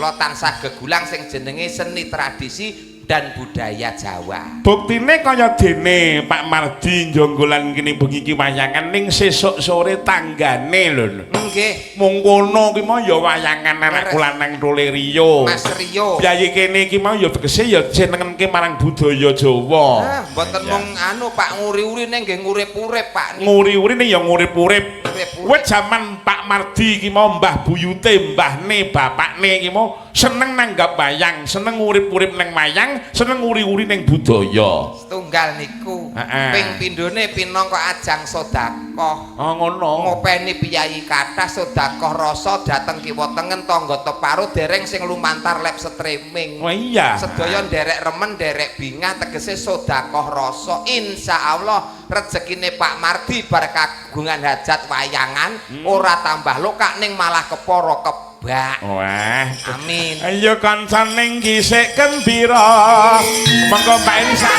kula tansah gegulang sing jenenge seni tradisi dan budaya Jawa. Buktine kaya dene Pak Mardi njonggolan kene bengi iki wayangan ning sesuk sore tanggane lho. Nggih. Mung kono ki mau ya wayangan anak lanang Tole Riyo. Mas Riyo. Piye kene iki mau ya tegese ya jenengenke marang budaya Jawa. Ah, mboten mung anu Pak nguri-uri ning nggih ngurip-urip Pak. Nguri-uri ning ya ngurip-urip. Wis jaman Pak Mardi iki mau Mbah Buyute, mbahne, bapakne iki mau seneng nanggap wayang, seneng urip-urip nang wayang, seneng uri-uri ning budaya. Setunggal niku. Ping pindhone pinangka ajang sedekah. Oh ngono. Ngopeni piyai kathah sedekah rasa dhateng kiwa tengen tangga teparo dereng sing lumantar live streaming. Oh iya. Sedaya nderek remen, nderek bingah tegese sedekah rasa. Insyaallah rezekine Pak Mardi bar kagungan hajat wayangan ora tambah lokak ning malah kepara kebak. Wah, amin. Ayo kancane gisik gembira. Monggo Mbak Elisa.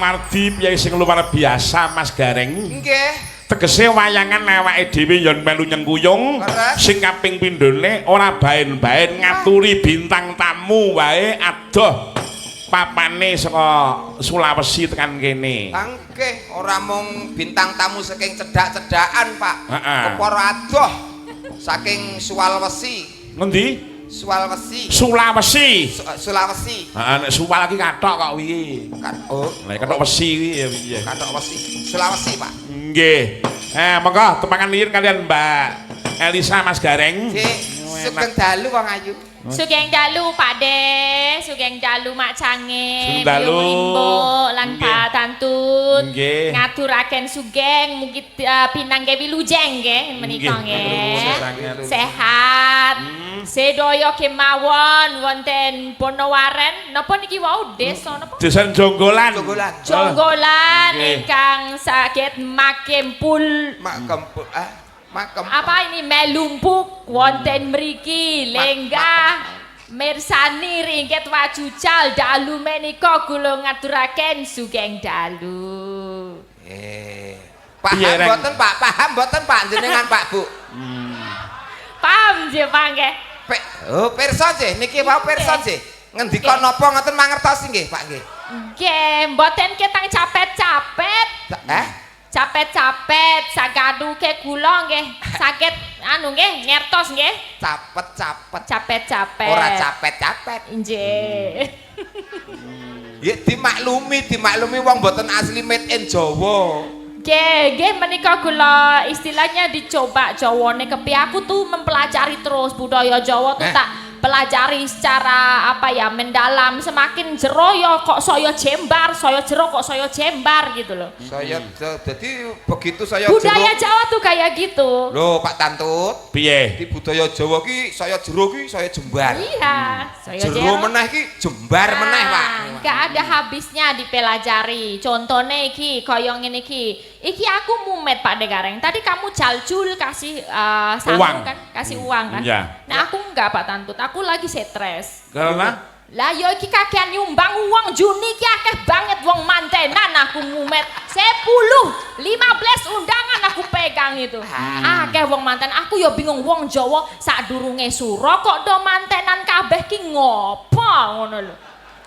Mardi piye sing luar biasa Mas Gareng. Nggih. Tegese wayangan awake dhewe yen melu nyengkuyung sing kaping pindhone ora baen-baen ngaturi bintang tamu wae adoh papane saka Sulawesi tekan kene. Nggih, ora mung bintang tamu saking cedhak-cedhakan, Pak. Kepara adoh saking Sulawesi. Ngendi? Sulawesi. Sulawesi. Sulawesi. Heeh, nek Suwal iki kathok kok wingi. Oh, nek kathok wesi kuwi ya piye? Kathok wesi. Sulawesi, Pak. Nggih. Monggo tepangan liir kalian Mbak Elisa Mas Gareng. Nggih, sugeng dalu wong ayu. Sugeng dalu Pak De, sugeng dalu Mak Cange, Sugeng dalu lan Pak Tantun. Nggih. Ngaturaken sugeng mugi pinangge wilujeng nggih menika nggih. Sehat. Sedaya kemawon wonten Ponowaren. Napa niki wau desa napa? Desa Jonggolan. Jonggolan ingkang saged makempul. Makempul. Apa ini melumpuk wonten mriki lenggah mirsani ringket wajucal dalu menika kula ngaturaken sugeng dalu. Paham mboten Pak? Paham mboten Pak jenengan Pak Bu? Paham nggih Pak nggih. Oh, pirsa nggih niki wau pirsa nggih. Ngendika napa ngoten mangertos nggih Pak nggih. Nggih, mboten ketang capet-capet. Capet-capet sagaduke kula nggih saged anu nggih ngertos nggih capet-capet ora capet-capet nggih ya dimaklumi wong mboten asli made in Jawa nggih menika kula istilahnya dicoba Jawane kepi aku tuh mempelajari terus budaya Jawa tuh tak pelajari secara apa ya mendalam semakin jero ya kok saya jembar saya jero kok saya jembar gitu loh saya jadi begitu saya budaya jero, Jawa tuh kayak gitu loh Pak Tantut piye di budaya Jawa ki saya jero ki saya jembar iya saya jero meneh ki jembar meneh Pak gak ada habisnya dipelajari contohnya iki kaya ngene iki aku mumet Pak Degareng tadi kamu jaljul kasih sambung kan kasih uang kan ya. Nah aku enggak Pak Tantut aku lagi stres karena lah yo iki kakean nyumbang uang Juni ki akeh banget wong mantenan aku mumet 10 15 undangan aku pegang itu akeh wong manten aku yo bingung wong Jawa sadurunge suro kok do mantenan kabeh ki ngopo ngono lho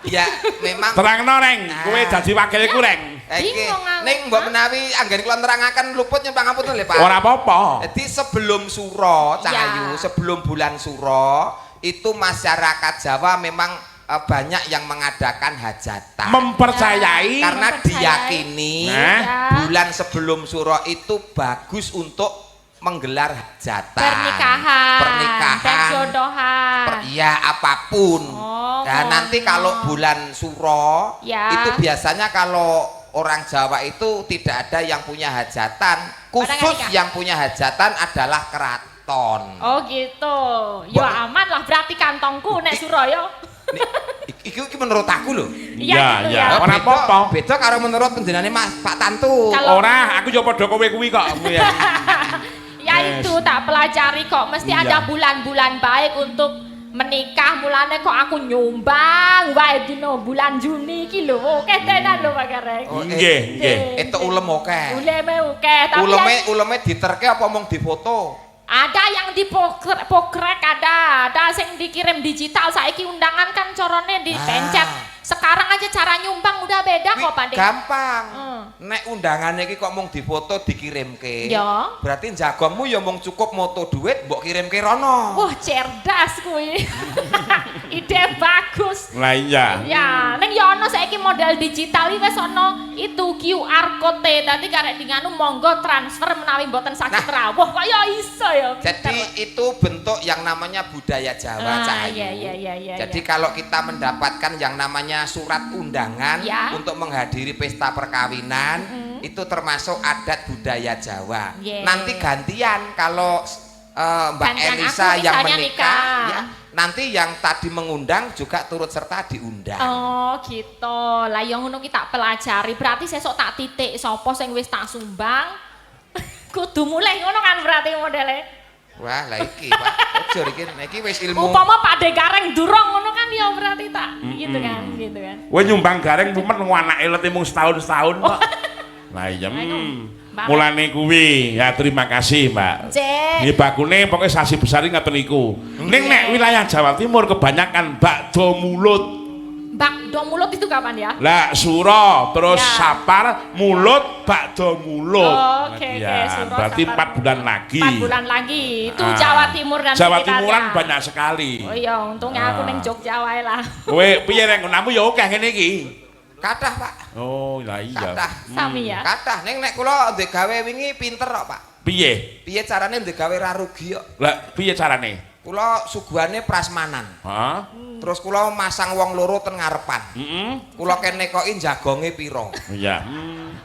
ya memang terangno reng kowe dadi wakile ku reng ning mbok menawi anggen kula nerangaken luput nyumpang ampun lho Pak ora apa-apa jadi sebelum suro Cahayu sebelum bulan suro itu masyarakat Jawa memang banyak yang mengadakan hajatan. Mempercayai Karena Mempercayai. diyakini Ya. bulan sebelum suro itu bagus untuk menggelar hajatan. Pernikahan. Perjodohan. Ya apapun. Oh, Nah, nanti kalau bulan suro Ya. itu biasanya kalau orang Jawa itu tidak ada yang punya hajatan. Khusus nikah. yang punya hajatan adalah keraton. Oh gitu. Ya aman lah berarti kantongku nek Suraya. Iki menurut aku loh. Ya, gitu ya. ya. Ora apa-apa. Beda karo menurut penjenengan Mas Pak Tantu. Kalau- Ora, aku yo padha kowe kuwi kok. Ya. Ya itu tak pelajari kok mesti Iya. ada bulan-bulan baik untuk menikah mulane kok aku nyumbang wae dino bulan Juni iki lho. Oke tenan lho Pak Gareng. Oh, Nggih, nggih. Itu ulem oke. Uleme oke tapi Uleme diterke apa mong difoto? ada yang pokrek ada sing dikirim digital saiki undangan kan corone dipencet. Sekarang aja cara nyumbang udah beda Kuwi kok Pak Dek. gampang. Hmm. Nek undangannya iki kok mong difoto dikirimke. Ya. Berarti jagongmu ya mong cukup moto duit mbok kirimke rono. Wah cerdas kuwi. Ide bagus. Lah iya. Ya, neng ya ono saiki model digital iki wis ono itu QR code. Dadi karek dinganu monggo transfer menawi mboten saged rawuh kok ya iso ya. Jadi itu bentuk yang namanya budaya Jawa, Cahayu. iya. Jadi kalau kita mendapatkan yang namanya surat undangan Ya. untuk menghadiri pesta perkawinan, itu termasuk adat budaya Jawa. Yeah. Nanti gantian kalau Mbak Gantian Elisa aku yang misalnya menikah, nikah. ya, nanti yang tadi mengundang juga turut serta diundang. Oh, gitu. Lah yang ngono ki tak pelajari. Berarti sesuk tak titik sapa sing wis tak sumbang. Kudu mulai ngono kan berarti modele. Wah, lah iki, Pak. Ojo iki wis ilmu. Upama Pak De Gareng durung ngono kan ya berarti tak gitu kan. Kowe nyumbang gareng mumet wong anake lete mung setahun kok. Lah iya. Mbak. Mulane kuwi. Ya terima kasih, Mbak. Cek. Nggih bakune pokoke sasi besar iki ngoten niku. Ning nek wilayah Jawa Timur kebanyakan bakdo mulut. Bakdo mulut itu kapan ya? Lah suro terus Ya. sapar mulut bakdo mulut. Oh, oke, Ya, suro, berarti sapar, 4 bulan lagi. 4 bulan lagi. Itu Ah. Jawa Timur dan Jawa sekitarnya. Timuran banyak sekali. Oh iya, untungnya aku Ah. neng Jogja wae lah. Kowe piye rek ngonamu ya akeh ngene iki. Kathah, Pak. Oh, lah iya. Kathah. Sami ya. Kathah ning nek kula ndek gawe wingi pinter kok, Pak. Piye? Piye carane ndek gawe ra rugi kok. Lah piye carane? Kula suguhane prasmanan. Hah? Terus kula masang wong loro ten ngarepan. Heeh. Kula kenekoki jagonge piro. Iya.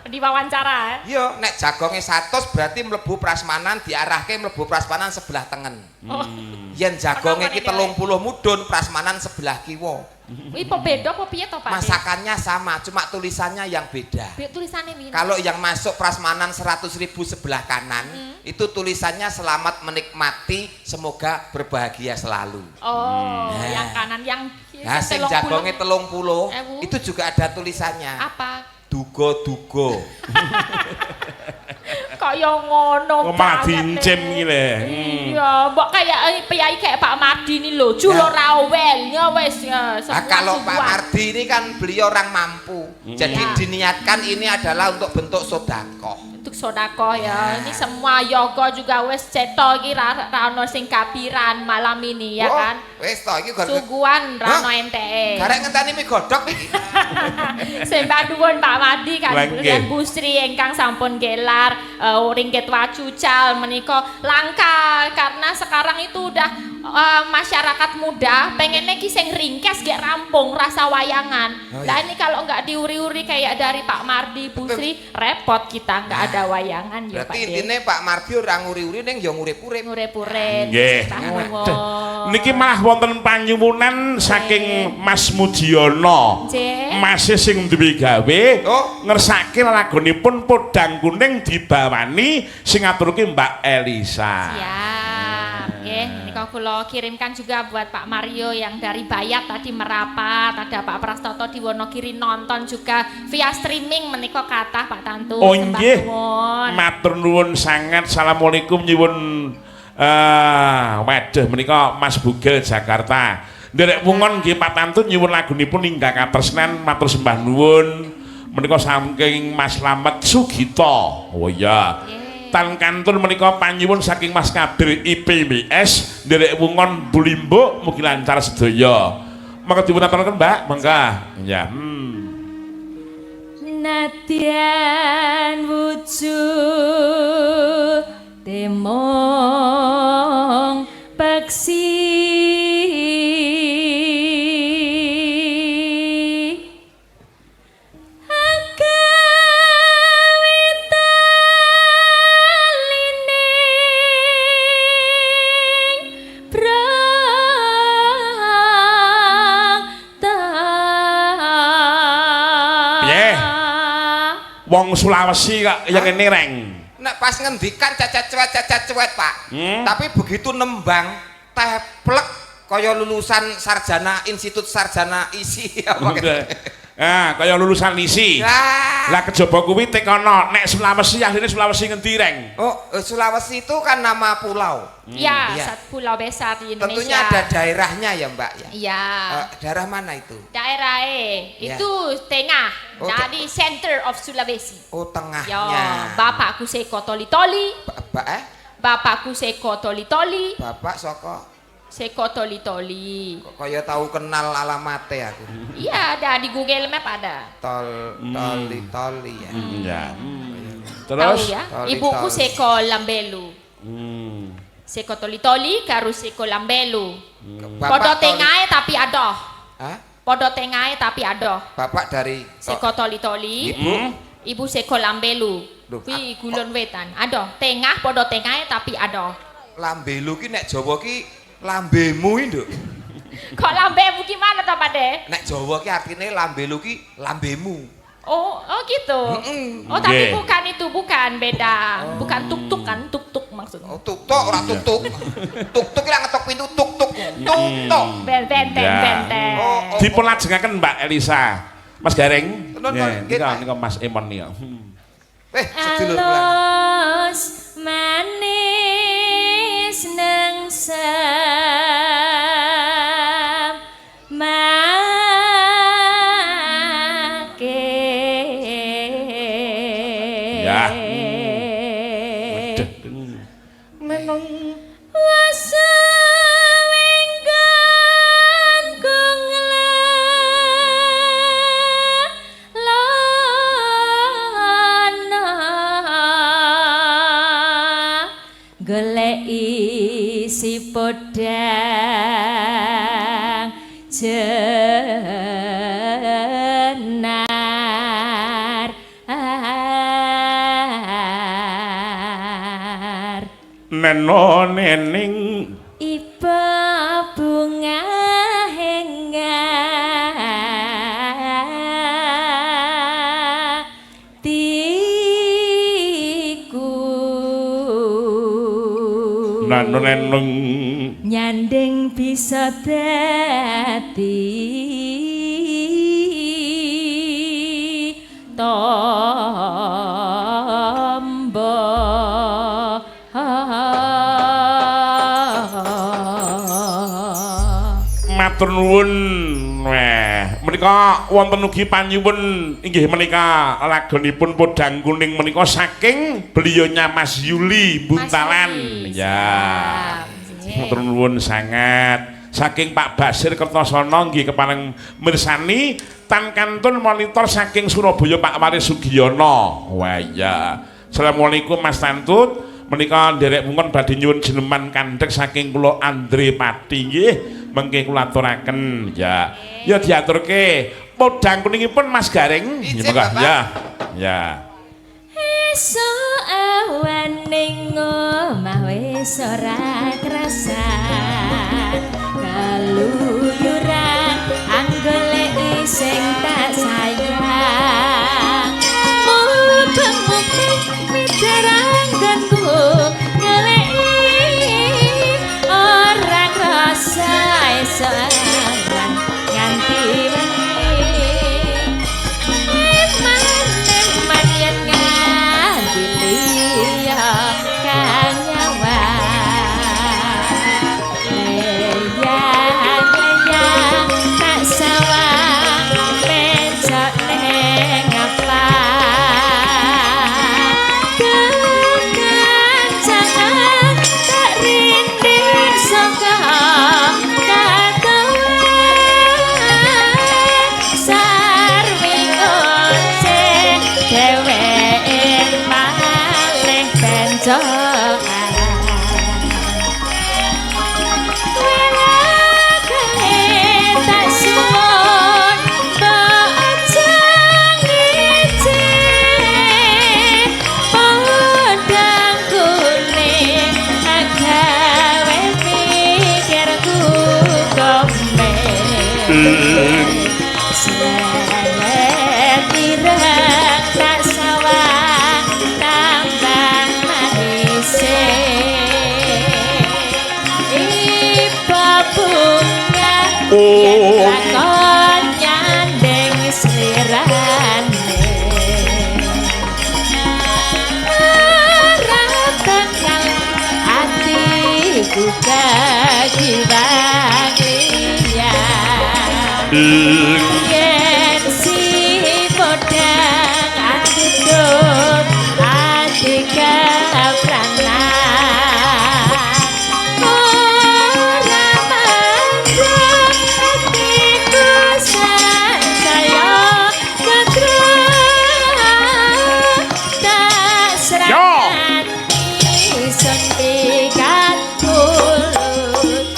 Di wawancara. Iya, nek jagonge 100 berarti mlebu prasmanan diarahke mlebu prasmanan sebelah tengen. Oh. Yen jagonge Kenapa ki nih, 30 mudun prasmanan sebelah kiwa. Wih, apa beda apa piye to, Pak? Masakannya sama, cuma tulisannya yang beda. Tulisannya ini. Kalau yang masuk prasmanan 100.000 sebelah kanan, itu tulisannya selamat menikmati, semoga berbahagia selalu. Oh, yang kanan yang Nah, sing 30. jagonge 30, Ewu. itu juga ada tulisannya. apa? Dugo-dugo. Kok ya ngono. Kok malah banget, diincim Nek. iki le. Iya, mbok kayak piyai kayak Pak Mardi ini lho, Julo Rawel ya wis ya. Nah, kalau Pak Mardi ini kan beliau orang mampu. Jadi Ya. diniatkan ini adalah untuk bentuk sodakoh. untuk sodako ya. Ini semua yoga juga wis ceto iki ra ono sing kapiran malam ini ya Oh, kan. wis to iki gara Suguhan ra ono Hah? NTE. garek ngenteni mie godhog iki. Sembah nuwun Pak Mardi Langge. kan Bu Sri ingkang sampun gelar ringgit wacucal menika langka karena sekarang itu udah masyarakat muda pengennya ki sing ringkes gak rampung rasa wayangan. Oh, Lah iya. ini kalau nggak diuri-uri kayak dari Pak Mardi Bu Sri repot kita nggak ada wayangan ya Pak. Berarti intine Pak Mardi ora nguri-uri ning ya ngurip-urip. Ngurep-urep. Nggih. Niki malah wonten panyuwunan saking Mas Mujiono. Nggih. Mas sing duwe gawe Oh. ngersake lagunipun Podang Kuning dibawani sing ngaturke Mbak Elisa. Siap. Nggih, nika kula kirimkan juga buat Pak Mario yang dari Bayat tadi merapat, ada Pak Prastoto di Wonogiri nonton juga via streaming menika kathah Pak Tantu. Oh Sembah nggih. nuwun. Matur nuwun sangat. Assalamualaikum nyuwun waduh menika Mas Bugel Jakarta. Nderek wungon nggih Pak Tantu nyuwun lagunipun ingkang katresnan matur sembah nuwun. Menika saking Mas Slamet Sugito. Oh iya. Nggih. tan kantun menika panyuwun saking Mas Kadir IPMS nderek wungon Bulimbo mugi lancar sedaya. Monggo dipun aturaken Mbak, monggo. Ya. Nadyan wujud temong peksi wong Sulawesi kok yang ini reng. Nek pas ngendikan cacat cuet Pak. Tapi begitu nembang teplek kaya lulusan sarjana institut sarjana isi apa gitu. Nah, kaya lulusan isi. Lah kejaba kuwi tekono nek Sulawesi asline Sulawesi ngendi reng? Oh, Sulawesi itu kan nama pulau. Ya, Iya. satu pulau besar di Indonesia. Tentunya ada daerahnya ya, Mbak ya. Iya. Daerah mana itu? Daerah Ya. itu tengah. Oh, Jadi center of Sulawesi. Oh, tengahnya. Ya, bapakku seko toli-toli. Bapakku seko toli-toli. Bapak soko Seko toli-toli. kok kaya tahu kenal alamatnya aku. Iya, ada di Google Map ada. Toli ya. Ya. Tahu Terus ya? Toli-toli. Ibuku seko Lambelu. Seko toli-toli karo seko Lambelu. Podo tengahe tapi adoh. Hah? Podo tengahe tapi adoh. Bapak dari Seko toli-toli. Ibu seko Lambelu. Loh, Kuwi Gulon Wetan. Adoh, tengah podo tengahe tapi adoh. Lambelu ki nek Jawa ki lambemu iki, Nduk. Kok lambemu gimana toh, Pak De? Nek Jawa ki artine lambelu ki lambemu. Oh gitu. Oh, tapi bukan itu, bukan beda. Bukan tuk-tuk kan, tuk-tuk maksudnya. Oh, tuk-tuk ora tuk-tuk. Tuk-tuk ki lak ngetok pintu tuk-tuk. Tuk-tuk. Benteng. Oh. dipun lajengaken Mbak Elisa. Mas Gareng. Nun, nggih, Pak. Nika Mas Emon nika. Sedulur kula. Alus manis nang Ya. Goleki si podang jenar Neno nening iba bunga henga nano neneng nyanding bisa dadi tombo matur nuwun. Menika wonten ugi panyuwun inggih menika lagonipun Podang Kuning menika saking beliaunya Mas Yuli Buntalan. Ya. Matur nuwun sangat. Saking Pak Basir Kertosono nggih kepareng mirsani tan kantun monitor saking Surabaya Pak Waris Sugiono. Wah iya. Assalamualaikum Mas Tantut. Menika nderek mungkon badhe nyuwun jeneman kandhek saking kula Andre Pati nggih. Mengke kula aturaken ya. Ya diaturke Podang Kuningipun Mas Gareng. Ya. Ya. Esuk awan ning omah wis ora krasa kaluyuran anggoleki sing tak sayang mugi midarangganku ngeleki ora krasa esuk awan nganti Selamat ireng tak sawang tambah manis Ipa bunga lakon nyandeng selirane Arah tengah hatiku kajiwang liyan Yen si podang adudut ati kapranan Ora mandang hatiku sansaya kekrang Tak serangan ison pikat mulut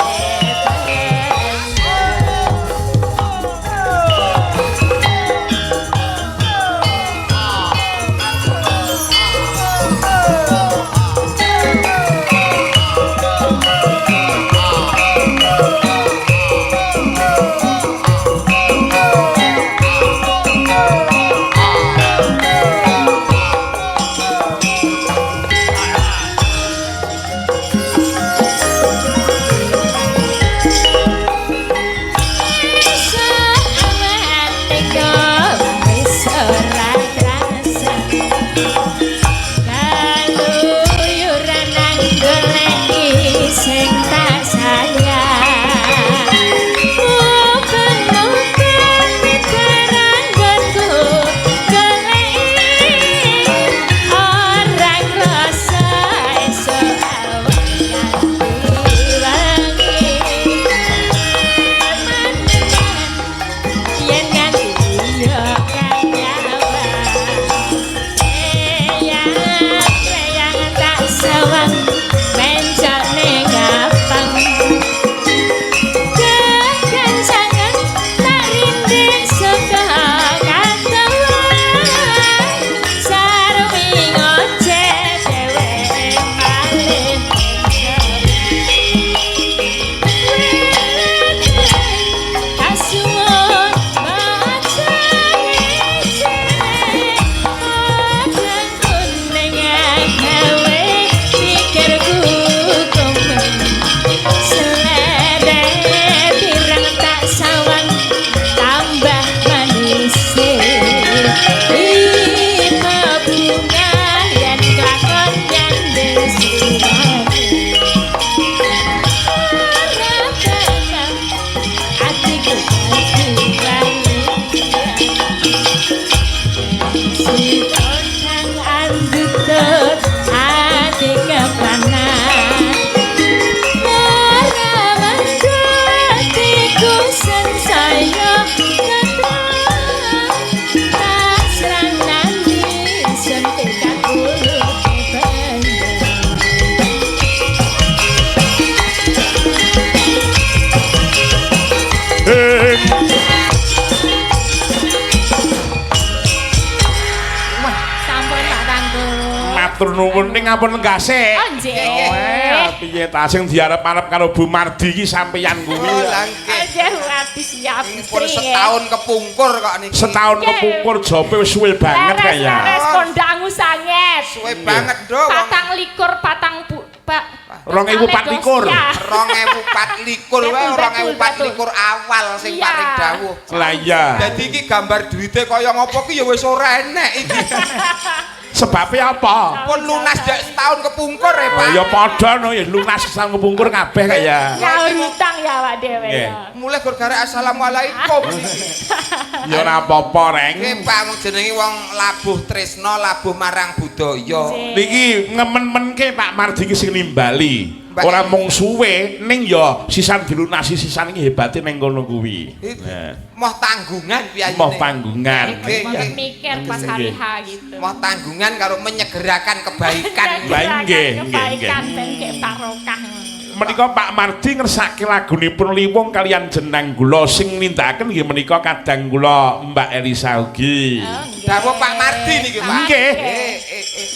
Matur nuwun ning ampun nggase. Oh nggih. Piye ta sing diarep-arep karo Bu Mardi iki sampeyan kuwi. Oh lah nggih. Aja ati siap. Pun setahun kepungkur kok niki. Setahun kepungkur jope wis suwe banget kaya. Leres kondangu sanget. Suwe banget, Nduk. Patang likur patang Pak. 2024. 2024 wae 2024 awal sing paring dawuh. Lah iya. Dadi iki gambar duwite kaya ngopo ki ya wis ora enek iki. Sebabnya apa? Pun lunas dak setahun kepungkur ya, Pak. Ya padha no ya lunas setahun kepungkur kabeh kaya. Nyaur utang ya awak dhewe Nggih. ya. Mulai gara-gara assalamualaikum iki. Ya ora apa-apa, Reng. Nggih, Pak, wong jenenge wong labuh tresna, labuh marang budaya. Niki ngemen-menke Pak Mardi iki sing nimbali. Mbak. Ora mung suwe ning ya sisan dilunasi sisan iki hebate ning kono kuwi. Moh tanggungan piyayine. Moh panggungan. Nggih, nggih. Mikir pas hari H gitu. Moh tanggungan karo menyegerakan kebaikan. Baik, nggih, Kebaikan ben kek barokah. Menika Pak Mardi ngersake lagunipun Liwung kalian jenang kula sing nindakaken nggih menika kadang kula Mbak Elisa ugi. Dawuh Pak Mardi niki, Pak. Nggih.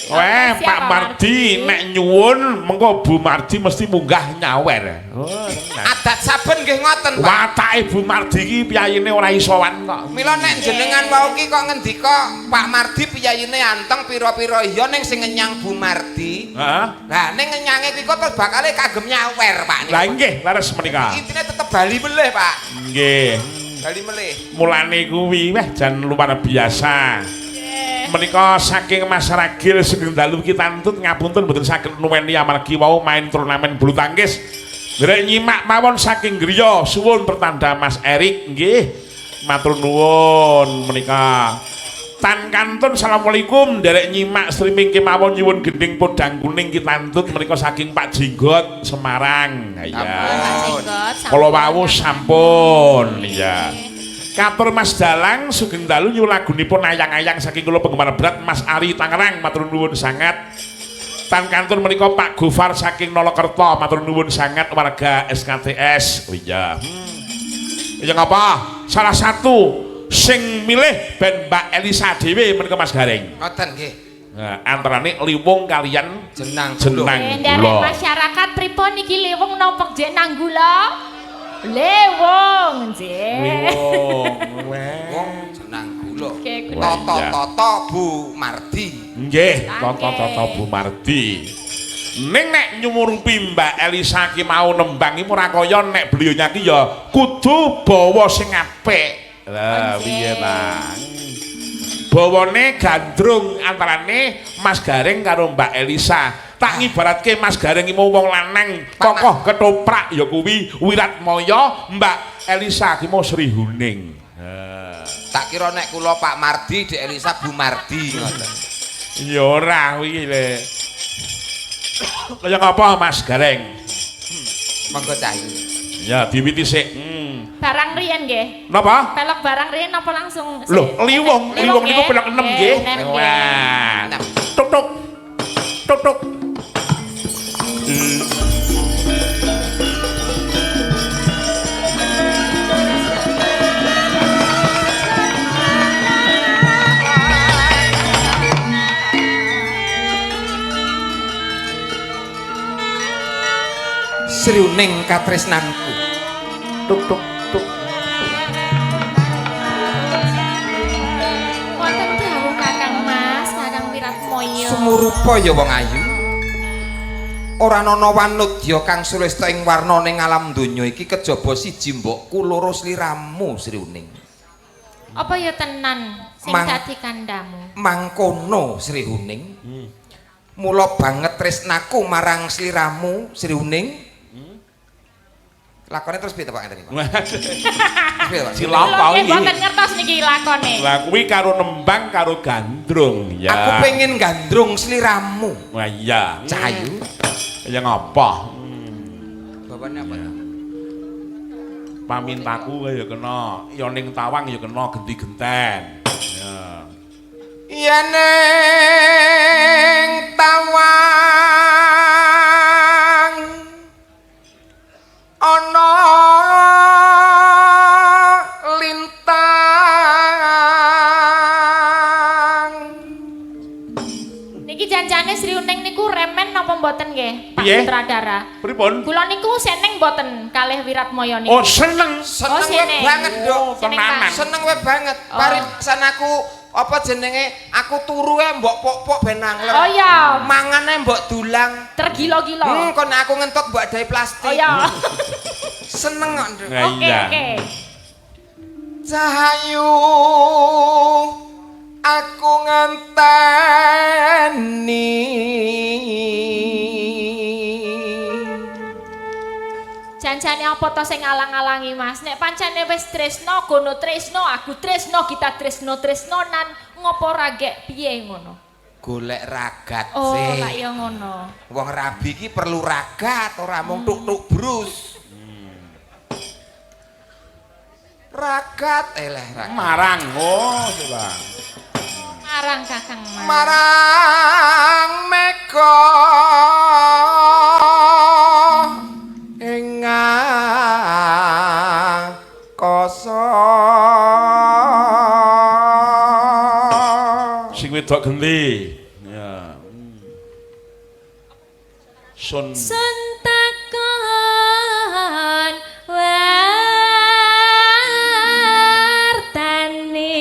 Weh, Pak Mardi nek nyuwun mengko Bu Mardi mesti munggah nyawer. Oh, adat saben nggih ngoten, Pak. Watake Bu Mardi iki piyayine ora isowan kok. Mila nek jenengan wau ki kok ngendika Pak Mardi piyayine anteng pira-pira iya ning sing ngenyang Bu Mardi. Heeh. Lah ning ngenyange kuwi kok terus bakale kagem nyawer, Pak. Lah nggih, leres menika. Intine tetep bali melih, Pak. Nggih. Bali melih. Mulane kuwi weh jan luar biasa. Menika saking Mas Ragil sugeng dalu kita antut ngapunten mboten saged nuweni amargi wau main turnamen bulu tangkis. Nderek nyimak mawon saking griya suwun pertanda Mas Erik nggih. Matur nuwun menika. Tan kantun assalamualaikum nderek nyimak streaming kemawon nyuwun gending podang kuning kita antut menika saking Pak Jenggot Semarang. Ya. Kala wau sampun ya. Katur Mas Dalang sugeng dalu nyuwun lagunipun ayang-ayang saking kula penggemar berat Mas Ari Tangerang matur nuwun sangat. Tan kantun menika Pak Gofar saking Nolokerto matur nuwun sangat warga SKTS. Oh iya. Ya ngapa? Salah satu sing milih ben Mbak Elisa dhewe menika Mas Gareng. Ngoten nggih. Nah, antarane liwung kalian jenang nderek masyarakat pripun iki liwung napa jek nanggula? Lewong nggih. Wong jenang gula. Oke, Toto Bu Mardi. Nggih, toto Bu Mardi. Ning nek nyumurupi Mbak Elisa ki mau nembang iki ora kaya nek beliau nyaki ya kudu bawa sing apik. Lah piye ta? Bawane gandrung antarane Mas Gareng karo Mbak Elisa. Tak ngibaratke Mas Gareng iki mau wong lanang kokoh ketoprak ya kuwi Wiratmaya, Mbak Elisa ki mau Sri Huning. Tak kira nek kula Pak Mardi, Dek Elisa Bu Mardi ngoten. Ya ora kuwi le. Kaya ngapa Mas Gareng? Monggo cah. Ya diwiti sik. Barang riyen nggih. Napa? Pelok barang riyen apa langsung? Lho, liwung niku pelok 6 nggih. Wah. Tuk tuk. Tuk tuk. Sriuning katresnanku. Tuk tuk tuk. Wonten dawuh Kakang Mas, Kakang Wiratmaya. Sumurupa ya wong ayu. Ora ana wanudya kang sulesta ing warna ning alam donya iki kejaba siji mbokku loro sliramu Sriuning. Apa ya tenan sing dadi kandhamu? Mangkono Sriuning. Mula banget tresnaku marang sliramu Sriuning. Lakone terus piye to Pak ngeten iki? Piye Pak? Cilaka iki. Mboten ngertos niki lakone. Lah kuwi karo nembang karo gandrung ya. Aku pengen gandrung sliramu. Wah iya. Cahayu. Ya ngapa? Bapakne apa ya? Pamintaku ya kena ya ning tawang ya kena genti-genten. Ya. Yen ning tawang ana lintang. Niki janjane Sriuning niku remen napa mboten nggih, Pak Piye? Sutradara? Pripun? Kula niku seneng mboten kalih Wiratmaya niku. Oh seneng. Seneng seneng. we banget, Dok. Seneng, tenanan. Pak. Seneng we banget. Parisan aku apa jenenge? Aku turu mbok pok-pok ben angler. Oh iya, Mangane mbok dulang. tergilo-gilo. Kon aku ngentut mbok adahi plastik. Oh iya. Seneng kok, Nduk. Nah, Oke, iya. oke. Cahayu aku ngenteni Janjane apa to sing alang-alangi Mas? Nek pancene wis tresno, gono tresno, aku tresno, kita tresno-tresnonan, ngopo ra gek piye ngono? golek ragat Oh, sih. lak ya ngono. Wong rabi iki perlu ragat ora mung tuk-tuk brus. Ragat eleh ragat. Marang. Oh, coba. Marang Kakang Mas. Marang meko engang koso Sing wedok genti. Ya. Sun takon wartane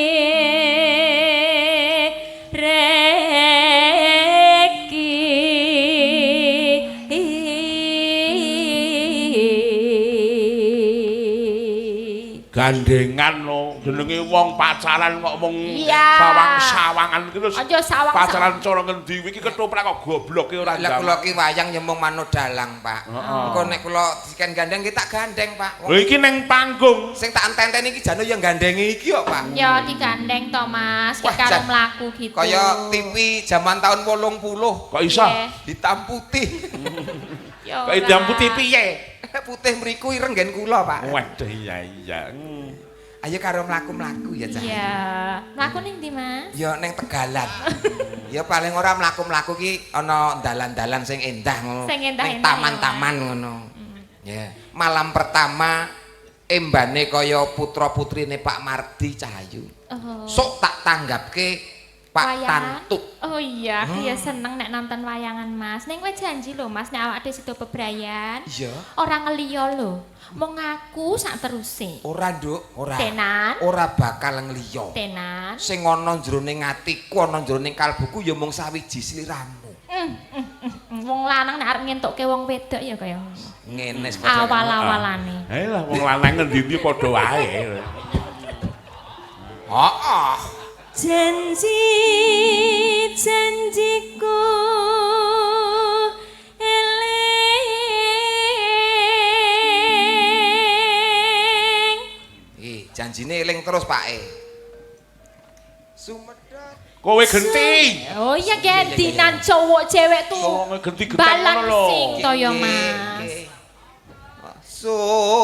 gandengan lo jenenge wong pacaran kok mung Iya. sawang-sawangan iki terus Aja sawang. pacaran cara ngendi iki ketoprak kok gobloke ora Lah kula ki wayang ya mung manut dalang, Pak. Engko nek kula diken gandeng ki tak gandeng, Pak. Lho iki ning panggung Sing tak enteni iki jane ya gandengi iki kok, Pak. Ya digandeng to Mas, Wah, kayak karo Jan. mlaku gitu. Kaya TV zaman tahun 80 kok iso Nggih. hitam putih. Ya kok idam putih piye Putih mriku ireng nggen kula, Pak. waduh iya Ayo karo mlaku-mlaku ya, Cah. Iya. Mlaku ning ndi, Mas? Ya ning Tegalan. Ya paling ora mlaku-mlaku ki ana dalan-dalan sing endah ngono. Sing endah-endah Ning taman-taman ngono. Ya. Malam pertama embane kaya putra-putrine Pak Mardi Cahayu. Oh. Sok tak tanggapke Pak Wayangan? Tantut. Oh iya, aku ya seneng nek nonton wayangan Mas. Ning kowe janji lho Mas, nek awake dhewe sida bebrayan. Iya. Ora ngeliya lho. Mau ngaku sak teruse. Ora, Nduk, ora. Tenan? Ora bakal ngeliya. Tenan. Sing ana jroning atiku, ana jroning kalbuku ya mung sawiji sliramu. Wong lanang nek arep ngentukke wong wedok ya kaya Ngene awal-awalane. Ayolah wong lanang ngendi-endi padha wae Heeh. Janji-janjiku eling. Janjine eling terus, Pak. Sumedhot. kowe genti Oh iya gendinan cowok cewek tuh. kowe genti gentek ngono lho Balancing toyo Mas.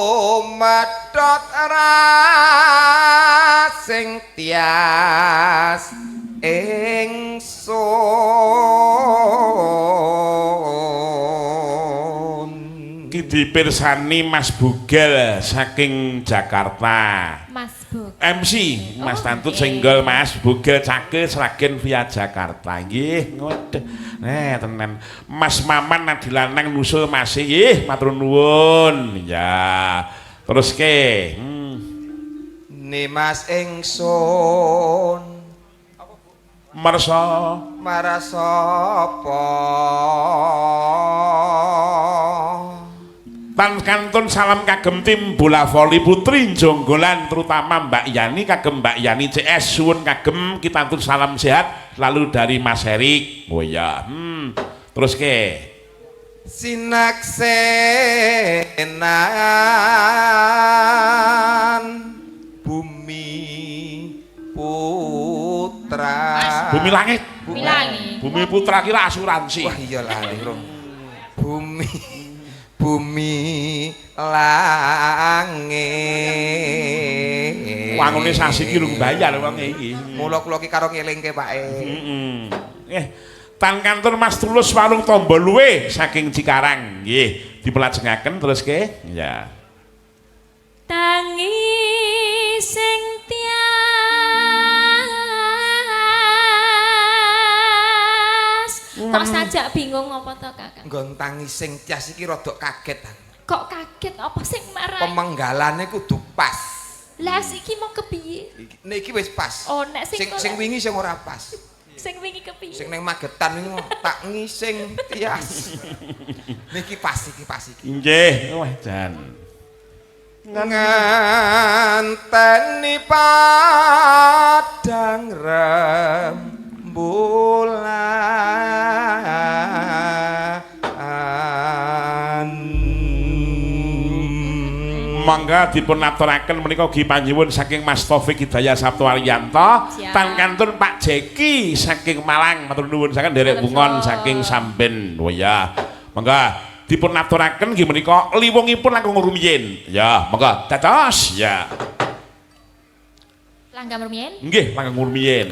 Sumedhot ras sing tias ingsun. iki dipirsani Mas Bugel saking Jakarta Mas Buk. MC Mas Oh, Tantut oke. single Mas Bugel Cake Sragen via Jakarta nggih ngoten tenan Mas Maman Nadilanang nusul Mas nggih matur nuwun ya terus ke Ni Mas ingsun mersa marasapa Tan kantun salam kagem tim bola voli putri Jonggolan terutama Mbak Yani kagem Mbak Yani CS suwun kagem kita antun salam sehat lalu dari Mas Erik oh ya terus ke sinaksenan bumi putra Bumi Langit Bumi Langit. Bumi Putra kira asuransi wah iya lali bro bumi langit wangune sasi ki rung bayar wong iki mula kula ki karo ngelingke Pak tan kantor Mas Tulus warung Tombol Luwe saking Cikarang nggih dipelajengaken terus ke ya Tangi sing tias. Kok sajak bingung apa to Kakak? nggon tangi sing tias iki rada kaget Kok kaget apa sing marah? pemenggalane kudu pas Lah iki mau kepiye? niki wis pas Oh nek sing sing wingi sing ora pas sing wingi kepiye? sing ning Magetan niku tak ngising tias niki pas iki nggih wah jan nganteni padang rembulan mangga dipun aturaken menika ugi panjenengan saking Mas Taufik Hidayah Sabtu Ariyanto Siap. tan kantun Pak Jeki saking Malang matur nuwun saking derek bungon saking Samben oh ya mangga dipun aturaken nggih menika liwungipun langkung rumiyin ya mangga dados ya Langgam rumiyin? nggih langkung rumiyin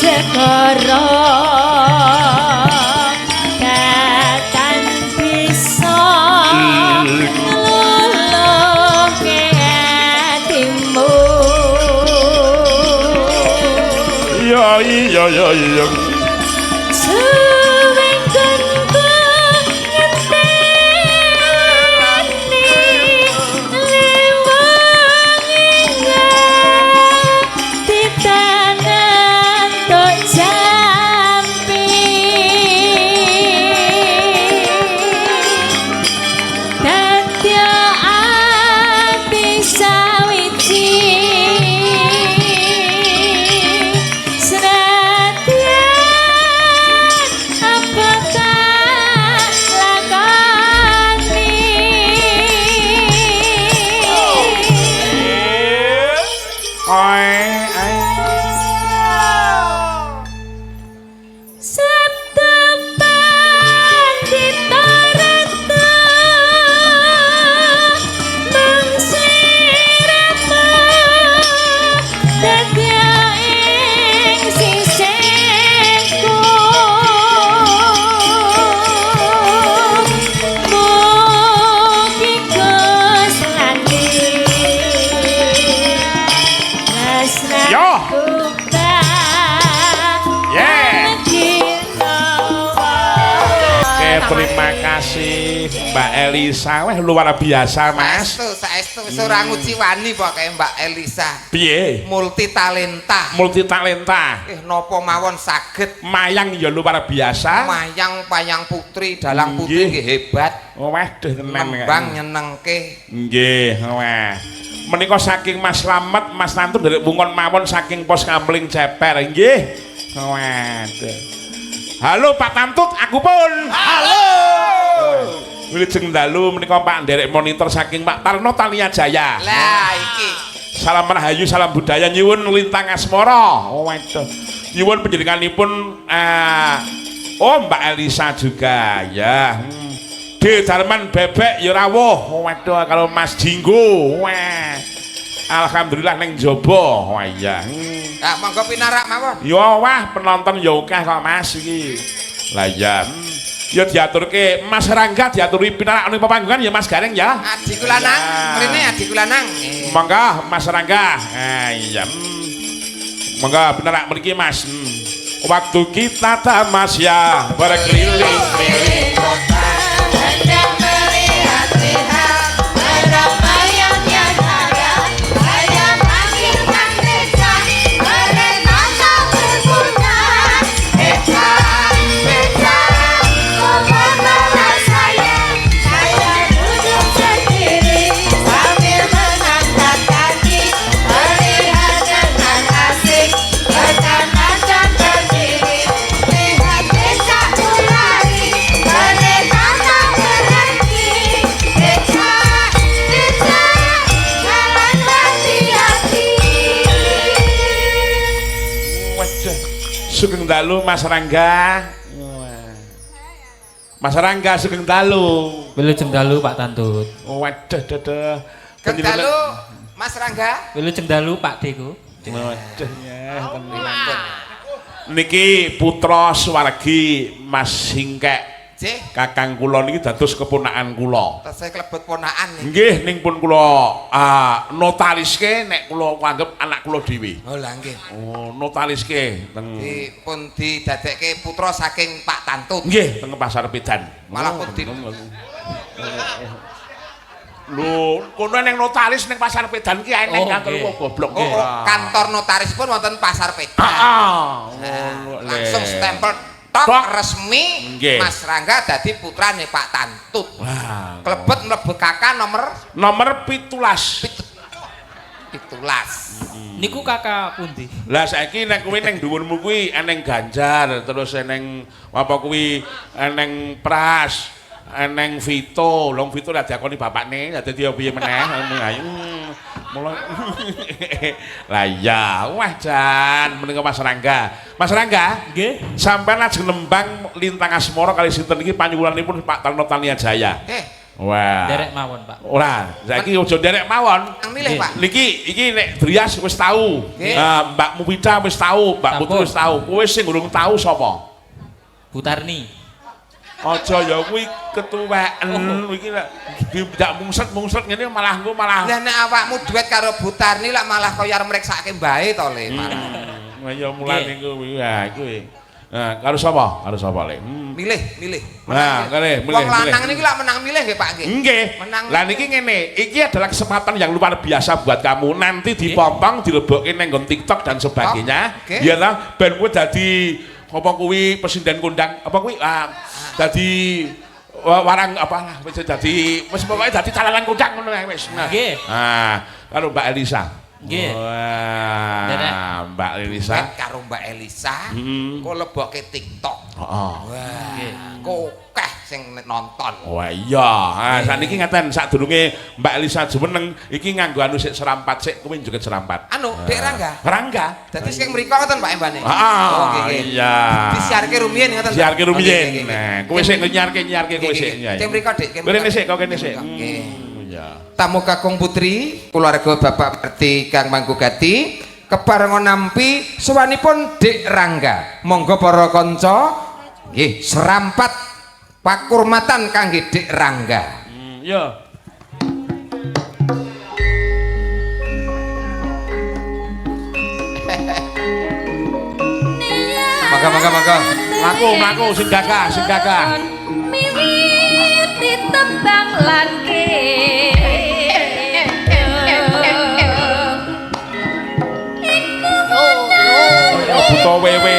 Segara iya iya iya. Terima kasih Mbak Elisa, wah luar biasa Mas. Saestu ora nguci wani pokoke Mbak Elisa. Piye? Multi talenta. Multi talenta. Napa mawon saged mayang ya luar biasa. Mayang payang putri, dalang putri nggih hebat. Waduh tenan. Nembang nyenengke. Nggih, wah. Menika saking Mas Slamet, Mas Tantu nderek bungon mawon saking Pos Kamling Ceper nggih. Waduh. Halo Pak Tantut, aku pun. Halo. Wilujeng dalu menika Pak nderek monitor saking Pak Tarno Tania Jaya. Lah iki. Salam rahayu, salam budaya nyuwun lintang asmara. Oh waduh. Nyuwun panjenenganipun oh Mbak Elisa juga ya. D Darman Bebek ya rawuh. Oh waduh kalau Mas Jinggo. Wah. Alhamdulillah neng jobo. Wah iya. Ya monggo pinarak mawon. Ya wah penonton ya akeh kok Mas iki. Lah ya. Ya diaturke Mas Rangga diaturi pinarak ning pepanggungan ya Mas Gareng ya. Adiku lanang, mrene adiku lanang. Monggo Mas Rangga. Iya. Monggo pinarak mriki Mas. Waktu kita tamas ya berkeliling-keliling kota. Hendak melihat-lihat peramaian yang ada. Ayam akhirkan desa, mereka tak berguna. Desa, desa, kemana saya duduk sendiri sambil mengangkat kaki, melihat dengan asik ke kanan dan ke kiri. Lihat desa ulari, mereka tak berhenti. Desa, desa, jalan hati-hati. Waduh. Sugeng dalu Mas Rangga. Mas Rangga sugeng dalu. Wilujeng dalu Pak Tantut. Waduh dadah. Kendalu Mas Rangga. Wilujeng dalu Pak Deku. Waduh ya. Niki putra swargi Mas Singkek. Nggih, Kakang kula niki dados keponakan kula. tasih klebet ponakan niki. Nggih ning pun kula notariske nek kula anggap anak kula dhewe. Oh lah nggih. Oh, notariske teng Dipun didadekke putra saking Pak Tantut. nggih teng Pasar Pedan. Malah pun di Lho, kono ning notaris ning Pasar Pedan ki ae ning Oh, kantor nggih. kok goblok. Oh, kantor notaris pun wonten Pasar Pedan. Ngono le. Langsung stempel tok Tok. resmi Nggih. Mas Rangga dadi putrane Pak Tantut. Wah. Klebet mlebu kakak nomor Nomor 17. 17. Niku kakak pundi? Lah saiki nek kuwi ning dhuwurmu kuwi eneng Ganjar, terus eneng apa kuwi eneng Pras, eneng Vito. Long Vito lah diakoni bapakne, dadi piye meneh ayo. Mulai. Lah iya, wah jan menika Mas Rangga. Mas Rangga, Nggih. sampean lajeng nembang Lintang Asmara kali sinten iki panyuwunanipun Pak Tarno Tania Jaya. Wah. Derek mawon, Pak. Ora, saiki aja nderek mawon. Nang milih, Nggih. Pak. Iki nek Drias wis tau. Nggih. Mbak Mupida wis tau, Mbak Sampun. Putri wis tau. Kowe sing urung tau sapa? Bu Tarni. Aja ya kuwi ketuweken iki lek dak mungset-mungset ngene malah engko malah Lah nek awakmu duet karo Bu Tarni lak malah kaya arep mreksake mbae to Le. Ya mulane kuwi. Ha kuwi. Nah, karo sapa? Karo sapa, Le? Milih. Nah, kene milih. Wong lanang niki lak menang milih nggih Pak nggih. Nggih. Menang. Lah niki ngene, iki adalah kesempatan yang luar biasa buat kamu. Nanti dipompong, dilebokke nang nggon TikTok dan sebagainya. Oke. Ya lah, ben kowe dadi apa kuwi presiden kondang apa kuwi? Dadi warang apa lah wis dadi wis pokoke dadi calalan kondang ngono ae wis. Nggih. Nah, karo Mbak Elisa. Nggih. Wah, Mbak Elisa. Bet karo Mbak Elisa. Kok lebokke TikTok. Heeh. Wah, kokeh sing nonton. Wah iya, saniki ngaten sadurunge Mbak Elisa jumeneng iki nganggo anu sik serampat sik kuwi joget serampat. Anu, Dek Rangga. Rangga. Dadi sing mriko ngoten Pak Embane. Iya. Disiarke rumiyin ngoten. Siarke rumiyin. Nah, kowe sik nyiarke kowe sik. Keng mriko Dik, Kene sik, kok kene sik. Nggih. Iya. Tamu kakung putri, keluarga Bapak Marti Kang Manggugati, keparengan nampi sowanipun Dik Rangga. Monggo para kanca, nggih, serampat pakurmatan kangge Dik Rangga. Iya. Monggo. Mlaku sing gagah. Miwiti tembang lan Buta wewe.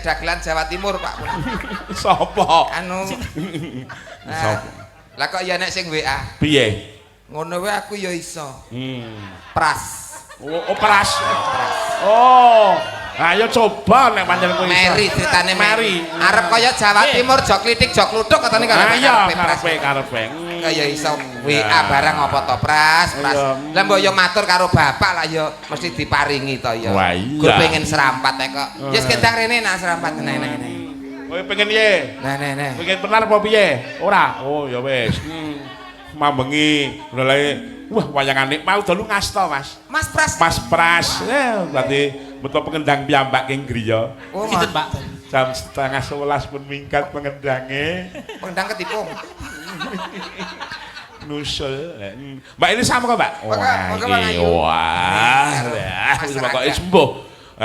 dagelan Jawa Timur Pak. Sapa? Anu. Lah kok ya nek sing WA. Piye? Ngono wae aku ya iso. Pras. Oh, pras. Oh. Ayo coba nek pancen kowe iso. Meri critane Meri. Arep kaya Jawa Timur jok klitik jok kluthuk katane karo karepe. Kaya iso WA barang apa to pras. Lah mbok yo matur karo bapak lah yo mesti diparingi to yo. Gue pengen serampat kok. Wis kendang rene nak serampat nah. Kowe pengen piye? Nah. Pengen penar apa piye? Ora. Oh ya wis. Mambengi mulai wah wayangane mau dalu ngasta Mas. Mas Pras. Mas Pras. Berarti betul pengendang piyambak ing griya. Oh, Sinten, Pak? Jam 10:30 pun mingkat pengendange. Pengendang ketipung. Nusul. Mbak ini sama kok, Mbak? Wah. Pokoke sembuh.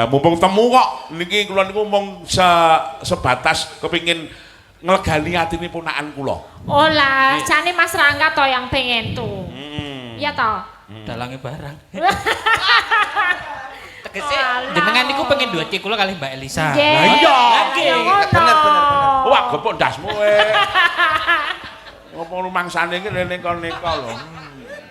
Mumpung temu kok niki kula niku mung sebatas kepingin nglegani atine ponakan kula. Oh lah, jane Mas Rangga to yang pengen tuh. Iya toh? Dalange barang. Tegese jenengan niku pengen duet kula kali Mbak Elisa. Lah iya. Bener. Wah, gepok dasmu kowe. Apa rumangsane iki rene kon-neko lho.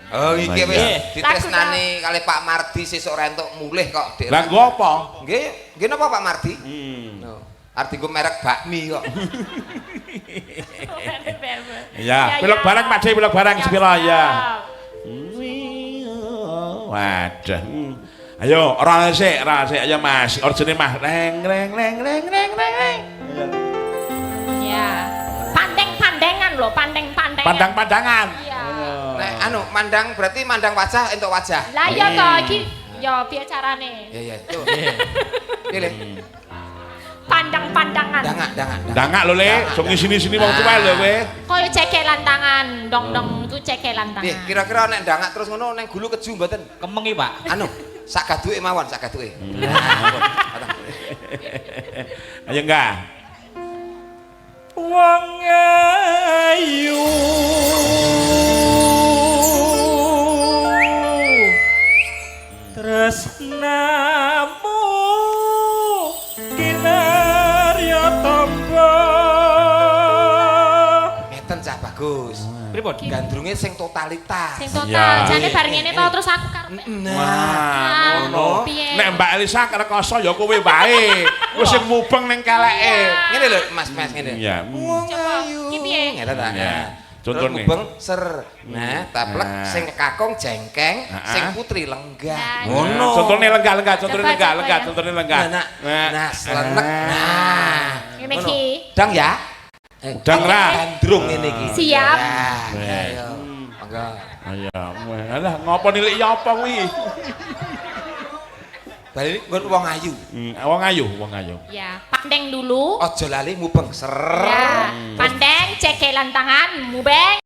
Oh iki wis ditresnani kali Pak Mardi sesuk rentuk mulih kok, Dik. Lah nggo apa? Nggih napa Pak Mardi? Arti ku merek bakmi kok. Iya, pilek barang Pak pilek barang sepira ya. Waduh. Ayo, ora sik ayo Mas. Orjene mah reng. Ya. Pandeng-pandengan lho, pandeng-pandengan. Pandang-pandangan. Iya. Nek anu mandang berarti mandang wajah entuk wajah. Lah iya toh iki ya piye carane? Iya. Tuh. Pilih. pandang-pandangan. Dangak lho Le, so ngisini-sini wong tuwa lho kowe. Kaya cekelan tangan, dong-dong itu cekelan tangan. Nggih, kira-kira nek dangak terus ngono ning gulu keju mboten? Kemengi, Pak. Anu, sak gaduke mawon, sak gaduke. Ayo enggak. Wong ayu tresnamu kinarya tamba. Ngeten cah bagus. Pripun? Gandrunge sing totalitas. Sing total, Ya. jane bar ngene to terus aku karep. Wah, ngono. Piye? Nek Mbak Elisa rekoso ya kowe wae. Wis sing mubeng ning keleke. Ngene lho, Mas ngene. Iya. Coba, iki piye? Ngeten ta. Ya. Contohnya Contone. mubeng ser. Nah, taplek Nah. sing kakung jengkeng, Nah. sing putri lenggah. Nah, Ngono. Contohnya lenggah, contohnya Coba, lenggah, coba ya. contohnya lenggah. Nah, selenek. Nah. Ngene ngono. iki. Dang ya. Dang ra. Gandrung ngene iki. Siap. Ya. Ayo. Monggo. Ayo, alah ngopo nilik ya apa kuwi? Bali nggon wong ayu. Wong ayu. Ya, pandeng dulu. Aja lali mubeng ser. Ya, pandeng cekelan tangan, mubeng.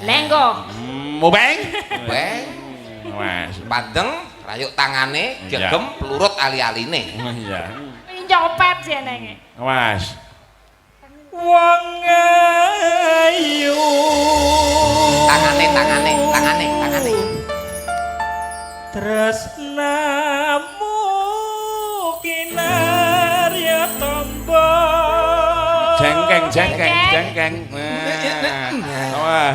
Lenggo. Mubeng. Beng. Wes. Pandeng, rayuk tangane, Iya. gegem pelurut ali-aline. Iya. Nyopet jenenge. Wes. Wong ayu. Tangane. Tresnamu kinarya tamba. Jengkeng. Wah,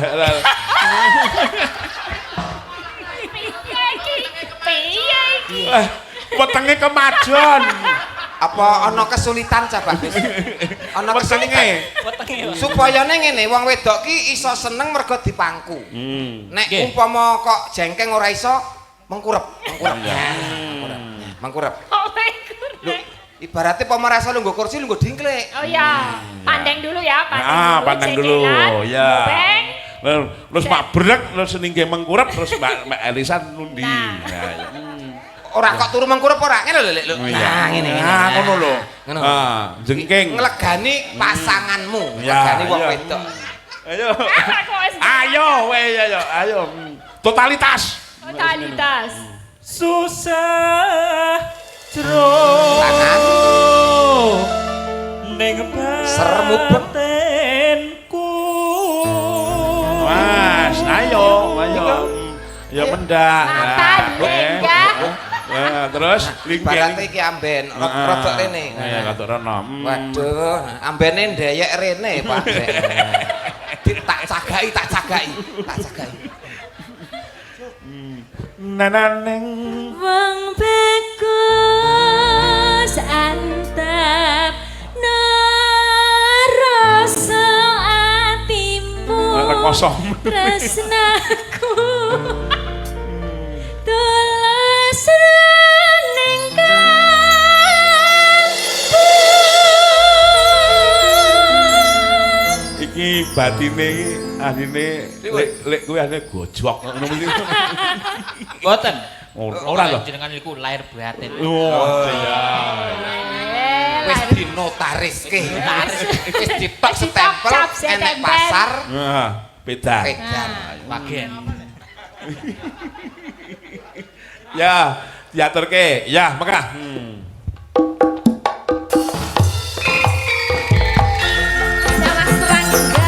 Piye iki? wetenge kemajon. Apa ana kesulitan cah bagus? Ana kesulitan. Wetenge. Supaya ngene wong wedok ki iso seneng mergo dipangku. Nek Nggih. umpama kok jengkeng ora iso mengkurep. Mengkurep. Oh my Lho, God. ibaratnya pamara iso lungguh kursi lungguh dingklek. Oh ya, pandeng dulu ya, Pandang dulu, cekelan, ya. mubeng. Terus Pak Brek, terus ningge mengkurep, terus Mbak Elisa nundi. Nah. Ya, ya. Ora kok turu mengkurep ora ngene lho Lek. Oh, iya. Nah, ngene. Nah, ngono lho. Ngono. Ah, jengking. Nglegani pasanganmu, Ya, nglegani wong iya. wedok. Ayo. Aku wis Ayo, weh, ayo. Totalitas. totalitas. Susah jero. Tangan. Ning Ser mubeng. batinku. Mas, ayo. Ya mendak. Mata lenggah. Nah, terus Ibaratnya iki amben, rodok rene. Ya, rodok rene. Waduh, ambene ndeyek rene, Pak. Tak cagai. Nananeng Wong bagus antap narasa atimu kosong. tresnaku tulus ning kalbu. Iki batine ahline lek kuwi ahline gojok ngono kuwi. Mboten. Ora lho. Jenengan niku lahir batin. Oh, iya. Wis dinotariske. Wis ditok stempel Dicop-cop, enek stempel. pasar Nah, beda. edan. Bagian. Ya, diaturke. Ya, mekah. Sama serangga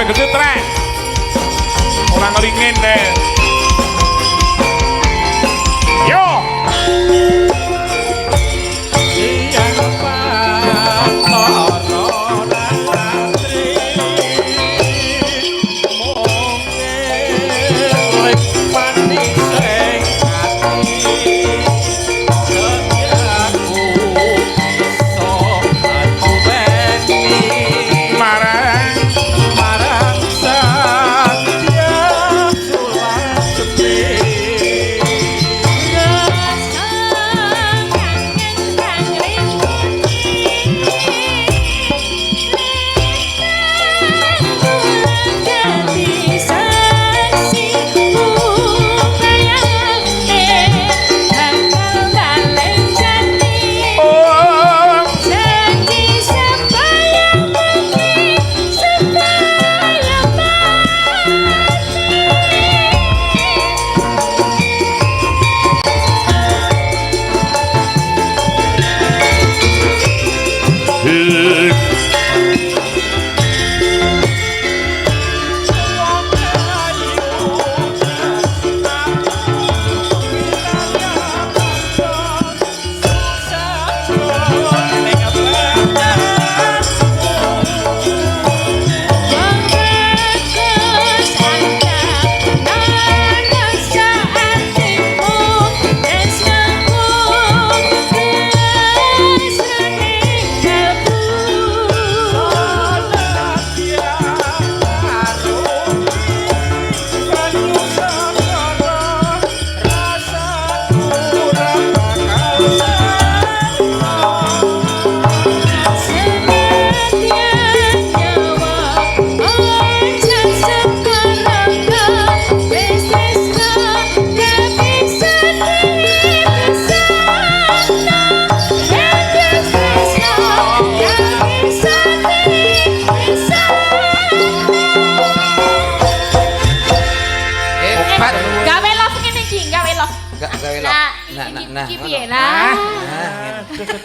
gede trek. Ora ngelingin deh. Yo.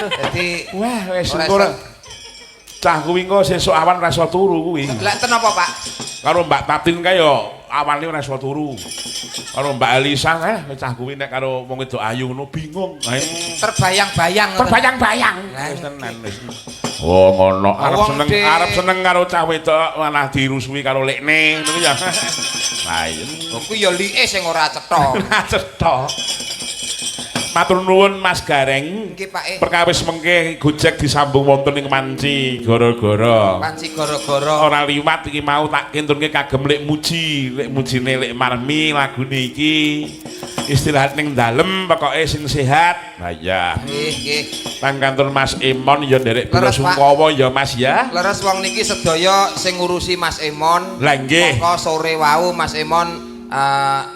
Dadi wah wis ora cah kuwi engko sesuk awan ra iso turu kuwi. Lah ten apa, Pak? Karo Mbak Tatin kae yo awalnya ora iso turu. Karo Mbak Elisa cah kuwi nek karo wong wedok ayu ngono bingung. Terbayang-bayang. Terbayang-bayang. Wis tenan wis. Oh ngono arep seneng karo cah wedok malah dirusui karo lekne ngono ya. Lah iya. Kuwi ya like sing ora cetha. Cetha. Matur nuwun Mas Gareng. Nggih, Pak. Perkawis mengke Gojek disambung wonten ing Manci gara-gara. Panci gara-gara ora liwat iki mau tak kenturke kagem lek mujine lek Marmi lagune iki. Istirahat ning dalem pokoke sing sehat. Lah iya. Nggih. Tang kantor Mas Emon ya nderek Biro Leres, Pak. Sungkawa ya Mas ya. Leres wong niki sedaya sing ngurusi Mas Emon. Lah nggih. Mongko sore wau Mas Emon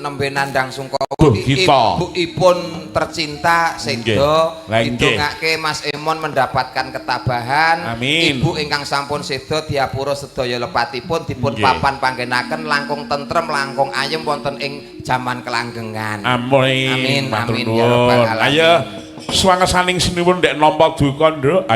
nembe nandang Sungkawa kita. Ibuipun tercinta sedo didongake Mas Emon mendapatkan ketabahan. Amin. Ibu ingkang sampun sedo diapura sedaya lepatipun dipun papan panggenaken langkung tentrem langkung ayem wonten ing jaman kelanggengan. Amin. Amin. Matur Amin ya rabbal nuwun. alamin. Ayo swangesaning seniwun ndek nampa duka nduk.